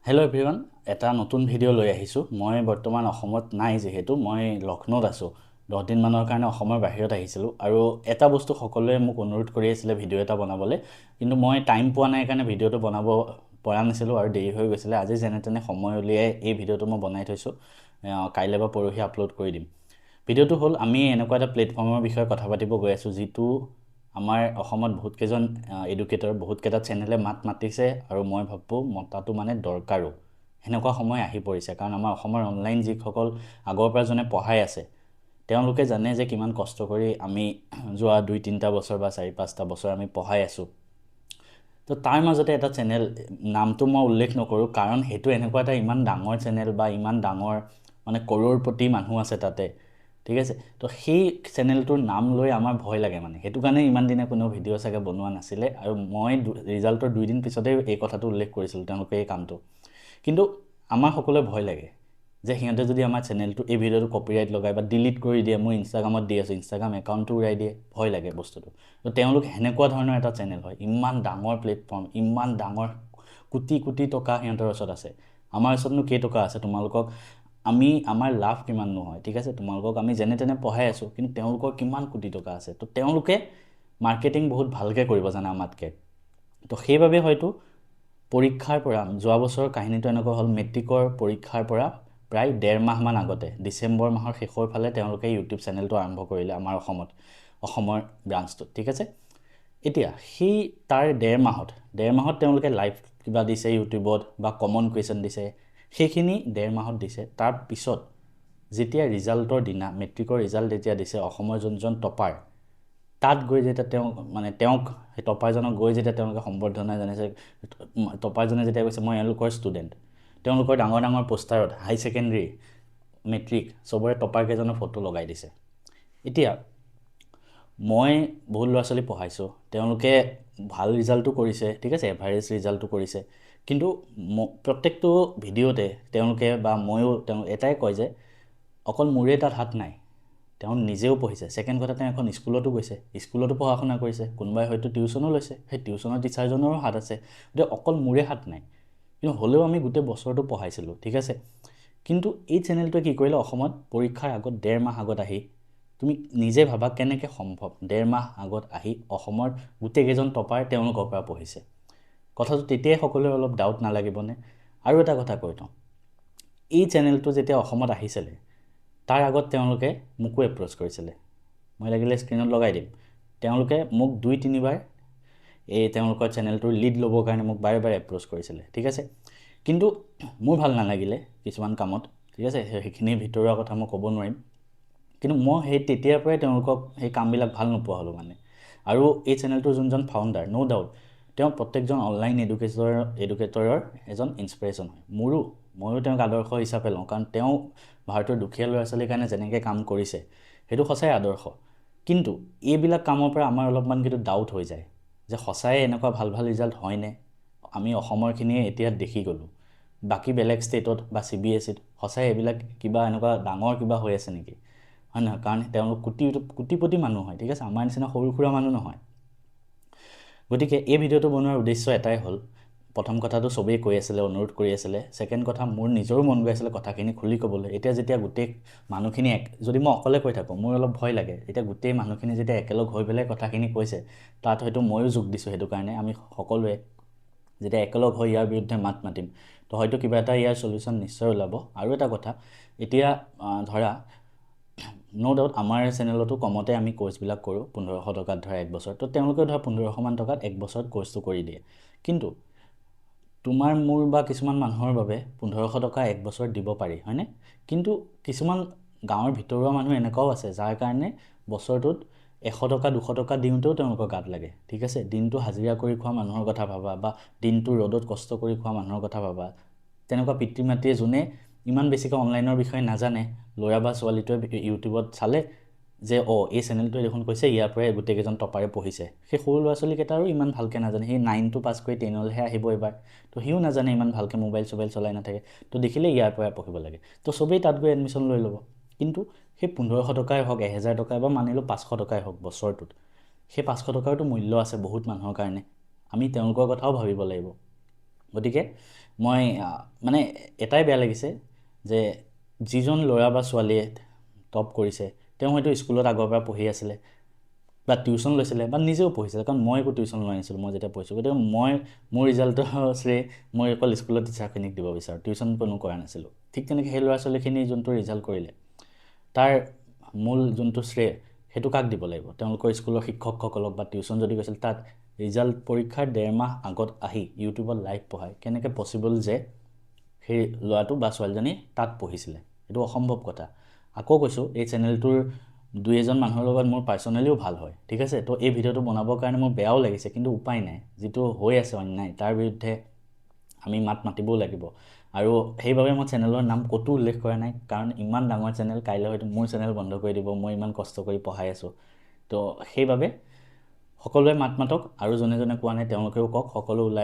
Hello' everyone, এটা নতুন video' লৈ আহিছোঁ। মই বৰ্তমান অসমত নাই, যিহেতু মই লক্ষ্ণৌত আছোঁ। 10 দিনমানৰ কাৰণে অসমৰ বাহিৰত আহিছিলোঁ আৰু এটা বস্তু সকলোৱে মোক অনুৰোধ কৰি আছিলে ভিডিঅ' এটা বনাবলৈ, কিন্তু মই টাইম পোৱা নাই কাৰণে ভিডিঅ'টো বনাব পৰা নাছিলোঁ আৰু দেৰি হৈ গৈছিলে। আজি যেনে তেনে সময় উলিয়াই এই ভিডিঅ'টো মই বনাই থৈছোঁ। কাইলৈ বা পৰহি আপলোড কৰি দিম। ভিডিঅ'টো হ'ল, আমি এনেকুৱা এটা প্লেটফৰ্মৰ বিষয়ে কথা পাতিব গৈ আছোঁ যিটো আমাৰ অসমত বহুতকেইজন এডুকেটৰ, বহুতকেইটা চেনেলে মাত মাতিছে আৰু মই ভাবোঁ মতাটো মানে দৰকাৰো। সেনেকুৱা সময় আহি পৰিছে, কাৰণ আমাৰ অসমৰ অনলাইন যিসকল আগৰ পৰা যোনে পঢ়াই আছে তেওঁলোকে জানে যে কিমান কষ্ট কৰি আমি যোৱা 2-3টা বছৰ বা 4-5টা বছৰ আমি পঢ়াই আছোঁ। তো তাৰ মাজতে এটা চেনেল, নামটো মই উল্লেখ নকৰোঁ কাৰণ সেইটো এনেকুৱা এটা ইমান ডাঙৰ চেনেল বা ইমান ডাঙৰ মানে কৰোড়পতি মানুহ আছে তাতে, ঠিক আছে। তো সেই চেনেলটোৰ নাম লৈ আমাৰ ভয় লাগে, মানে সেইটো কাৰণে ইমান দিনে কোনো ভিডিঅ' চাগে বনোৱা নাছিলে। আৰু মই ৰিজাল্টৰ 2 দিন পিছতেই এই কথাটো উল্লেখ কৰিছিলোঁ, তেওঁলোকে এই কামটো। কিন্তু আমাৰ সকলোৱে ভয় লাগে যে সিহঁতে যদি আমাৰ চেনেলটো, এই ভিডিঅ'টো কপিৰাইট লগাই বা ডিলিট কৰি দিয়ে। মই ইনষ্টাগ্ৰামত দি আছোঁ, ইনষ্টাগ্ৰাম একাউণ্টটো উৰাই দিয়ে, ভয় লাগে বস্তুটো। তো তেওঁলোক সেনেকুৱা ধৰণৰ এটা চেনেল হয়, ইমান ডাঙৰ প্লেটফৰ্ম, ইমান ডাঙৰ, কোটি কোটি টকা সিহঁতৰ ওচৰত আছে। আমাৰ ওচৰতনো কেইটকা আছে? তোমালোকক আমাৰ লাভ কিমান নহয়, ঠিক আছে। তোমালোকক আমি যেনে তেনে পঢ়াই আছোঁ, কিন্তু তেওঁলোকৰ কিমান কোটি টকা আছে। তো তেওঁলোকে মাৰ্কেটিং বহুত ভালকৈ কৰিব জানে আমাতকৈ। তো সেইবাবে হয়তো পৰীক্ষাৰ পৰা, যোৱা বছৰৰ কাহিনীটো এনেকুৱা হ'ল, মেট্ৰিকৰ পৰীক্ষাৰ পৰা প্ৰায় 1.5 মাহমান আগতে, ডিচেম্বৰ মাহৰ শেষৰ ফালে তেওঁলোকে ইউটিউব চেনেলটো আৰম্ভ কৰিলে আমাৰ অসমৰ ব্ৰাঞ্চটোত, ঠিক আছে। এতিয়া সেই তাৰ 1.5 মাহত তেওঁলোকে লাইভ কিবা দিছে ইউটিউবত বা কমন কুৱেশ্যন দিছে, সেইখিনি 1.5 মাহত দিছে। তাৰপিছত যেতিয়া ৰিজাল্টৰ দিনা, মেট্ৰিকৰ ৰিজাল্ট যেতিয়া দিছে, অসমৰ যোনজন টপাৰ, তাত গৈ যেতিয়া তেওঁক সেই টপাৰজনক গৈ যেতিয়া তেওঁলোকে সম্বৰ্ধনা জনাইছে, টপাৰজনে যেতিয়া কৈছে মই এওঁলোকৰ ষ্টুডেণ্ট, তেওঁলোকৰ ডাঙৰ ডাঙৰ পোষ্টাৰত হাই ছেকেণ্ডেৰী, মেট্ৰিক চবৰে টপাৰকেইজনৰ ফটো লগাই দিছে। এতিয়া মই বহুত ল'ৰা ছোৱালী পঢ়াইছোঁ, তেওঁলোকে ভাল ৰিজাল্টটো কৰিছে, ঠিক আছে, এভাৰেজ ৰিজাল্টটো কৰিছে। কিন্তু প্ৰত্যেকটো ভিডিঅ'তে তেওঁলোকে বা ময়ো এটাই কয় যে অকল মোৰে তাত হাত নাই, তেওঁ নিজেও পঢ়িছে। ছেকেণ্ড কথা, তেওঁ এখন স্কুলতো গৈছে, স্কুলতো পঢ়া শুনা কৰিছে, কোনোবাই হয়তো টিউশ্যনো লৈছে, সেই টিউশ্যনৰ টিচাৰজনৰো হাত আছে। গতিকে অকল মোৰে হাত নাই, কিন্তু হ'লেও আমি গোটেই বছৰটো পঢ়াইছিলোঁ, ঠিক আছে। কিন্তু এই চেনেলটোৱে কি কৰিলে, অসমত পৰীক্ষাৰ আগত 1.5 মাহ আগত আহি, তুমি নিজে ভাবা কেনেকৈ সম্ভৱ, 1.5 মাহ আগত আহি অসমৰ গোটেইকেইজন টপাৰ তেওঁলোকৰ পৰা পঢ়িছে। কথাটো তেতিয়াই সকলোৰে অলপ ডাউট নালাগিবনে? আৰু এটা কথা কৈ থওঁ, এই চেনেলটো যেতিয়া অসমত আহিছিলে, তাৰ আগত তেওঁলোকে মোকো এপ্ৰ'চ কৰিছিলে। মই লাগিলে স্ক্ৰীণত লগাই দিম। তেওঁলোকে মোক 2-3 বাৰ এই তেওঁলোকৰ চেনেলটোৰ লিড ল'বৰ কাৰণে মোক বাৰে বাৰে এপ্ৰ'চ কৰিছিলে, ঠিক আছে। কিন্তু মোৰ ভাল নালাগিলে কিছুমান কামত, ঠিক আছে, সেইখিনি ভিতৰুৱা কথা মই ক'ব নোৱাৰিম। কিন্তু মই সেই তেতিয়াৰ পৰাই তেওঁলোকক সেই কামবিলাক ভাল নোপোৱা হ'লোঁ মানে। আৰু এই চেনেলটোৰ যোনজন ফাউণ্ডাৰ, ন' ডাউট তেওঁ প্ৰত্যেকজন অনলাইন এডুকেটৰৰ এজন ইনস্পিৰেশ্যন হয়। ময়ো তেওঁক আদৰ্শ হিচাপে লওঁ, কাৰণ তেওঁ ভাৰতৰ দুখীয়া ল'ৰা ছোৱালীৰ কাৰণে যেনেকৈ কাম কৰিছে সেইটো সঁচাই আদৰ্শ। কিন্তু এইবিলাক কামৰ পৰা আমাৰ অলপমান কিন্তু ডাউট হৈ যায় যে সঁচাই এনেকুৱা ভাল ভাল ৰিজাল্ট হয়নে? আমি অসমৰখিনিয়ে এতিয়া দেখি গ'লোঁ, বাকী বেলেগ ষ্টেটত বা CBSEত সঁচাই এইবিলাক কিবা এনেকুৱা ডাঙৰ কিবা হৈ আছে নেকি? হয় নহয়? কাৰণ তেওঁলোক কোটিপতি মানুহ হয়, ঠিক আছে, আমাৰ নিচিনা সৰু সুৰা মানুহ নহয়। গতিকে এই ভিডিঅ'টো বনোৱাৰ উদ্দেশ্য এটাই হ'ল, প্ৰথম কথাটো চবেই কৈ আছিলে, অনুৰোধ কৰি আছিলে। ছেকেণ্ড কথা, মোৰ নিজৰো মন গৈ আছিলে কথাখিনি খুলি ক'বলৈ। এতিয়া যেতিয়া গোটেই মানুহখিনি যদি মই অকলে কৈ থাকোঁ, মোৰ অলপ ভয় লাগে। এতিয়া গোটেই মানুহখিনি যেতিয়া একেলগ হৈ পেলাই কথাখিনি কৈছে, তাত হয়তো ময়ো যোগ দিছোঁ। সেইটো কাৰণে আমি সকলোৱে যেতিয়া একেলগ হৈ ইয়াৰ বিৰুদ্ধে মাত মাতিম, তো হয়তো কিবা এটা ইয়াৰ চলিউশ্যন নিশ্চয় ওলাব। আৰু এটা কথা, এতিয়া ধৰা ন' ডাউট আমাৰ চেনেলতো কমতে আমি কৰ্চবিলাক কৰোঁ, 1500 টকাত ধৰা 1 বছৰ। তো তেওঁলোকেও ধৰা 1500 মান টকাত 1 বছৰত কৰ্চটো কৰি দিয়ে। কিন্তু তোমাৰ মোৰ বা কিছুমান মানুহৰ বাবে 1500 টকা 1 বছৰত দিব পাৰি, হয়নে? কিন্তু কিছুমান গাঁৱৰ ভিতৰুৱা মানুহ এনেকুৱাও আছে যাৰ কাৰণে বছৰটোত 100 টকা 200 টকা দিওঁতেও তেওঁলোকৰ গাত লাগে, ঠিক আছে। দিনটো হাজিৰা কৰি খোৱা মানুহৰ কথা ভাবা, বা দিনটো ৰ'দত কষ্ট কৰি খোৱা মানুহৰ কথা ভাবা। তেনেকুৱা পিতৃ মাতৃয়ে যোনে ইমান বেছিকৈ অনলাইনৰ বিষয়ে নাজানে, ল'ৰা বা ছোৱালীটোৱে ইউটিউবত চালে যে এই চেনেলটোৱে দেখোন কৈছে ইয়াৰ পৰাই গোটেইকেইজন টপাৰে পঢ়িছে, সেই সৰু ল'ৰা ছোৱালীকেইটাৰো ইমান ভালকৈ নাজানে। সেই 9টো পাছ কৰি 10লৈহে আহিব এবাৰ, তো সিও নাজানে, ইমান ভালকৈ মোবাইল চলাই নাথাকে। তো দেখিলে ইয়াৰ পৰাই পঢ়িব লাগে, তো চবেই তাত গৈ এডমিশ্যন লৈ ল'ব। কিন্তু সেই 1500 টকাই হওক, 1000 টকাই বা মানিলোঁ 500 টকাই হওক বছৰটোত, সেই 500 টকাৰতো মূল্য আছে বহুত মানুহৰ কাৰণে। আমি তেওঁলোকৰ কথাও ভাবিব লাগিব। গতিকে মই মানে এটাই বেয়া লাগিছে যে যিজন ল'ৰা বা ছোৱালীয়ে টপ কৰিছে তেওঁ হয়তো স্কুলত আগৰ পৰা পঢ়ি আছিলে বা টিউশ্যন লৈছিলে বা নিজেও পঢ়িছিলে, কাৰণ মই একো টিউশ্যন লোৱা নাছিলোঁ মই যেতিয়া পঢ়িছোঁ। গতিকে মোৰ ৰিজাল্টৰ শ্ৰেয় মই অকল স্কুলৰ টিচাৰখিনিক দিব বিচাৰোঁ, টিউশ্যন কোনো কৰা নাছিলোঁ। ঠিক তেনেকৈ সেই ল'ৰা ছোৱালীখিনি যোনটো ৰিজাল্ট কৰিলে তাৰ মূল যোনটো শ্ৰেয় সেইটো কাক দিব লাগিব? তেওঁলোকৰ স্কুলৰ শিক্ষকসকলক বা টিউশ্যন যদি গৈছিল তাত ৰিজাল্ট পৰীক্ষাৰ 1.5 মাহ আগত আহি ইউটিউবত লাইভ পঢ়ায় কেনেকৈ পচিবল যে সেই ল'ৰাটো বা ছোৱালীজনী তাত পঢ়িছিলে? এইটো অসম্ভৱ কথা। আকৌ কৈছোঁ, এই চেনেলটোৰ 2-এজন মানুহৰ লগত মোৰ পাৰ্চনেলিও ভাল হয়, ঠিক আছে? তো এই ভিডিঅ'টো বনাবৰ কাৰণে মোৰ বেয়াও লাগিছে, কিন্তু উপায় নাই। যিটো হৈ আছে অন্যায় তাৰ বিৰুদ্ধে আমি মাত মাতিবও লাগিব। আৰু সেইবাবে মই চেনেলৰ নাম ক'তো উল্লেখ কৰা নাই, কাৰণ ইমান ডাঙৰ চেনেল, কাইলৈ হয়তো মোৰ চেনেল বন্ধ কৰি দিব, মই ইমান কষ্ট কৰি পঢ়াই আছোঁ। তো সেইবাবে সকলোৱে মাত মাতক, আৰু যোনে যোনে কোৱা নাই তেওঁলোকেও কওক, সকলো ওলাই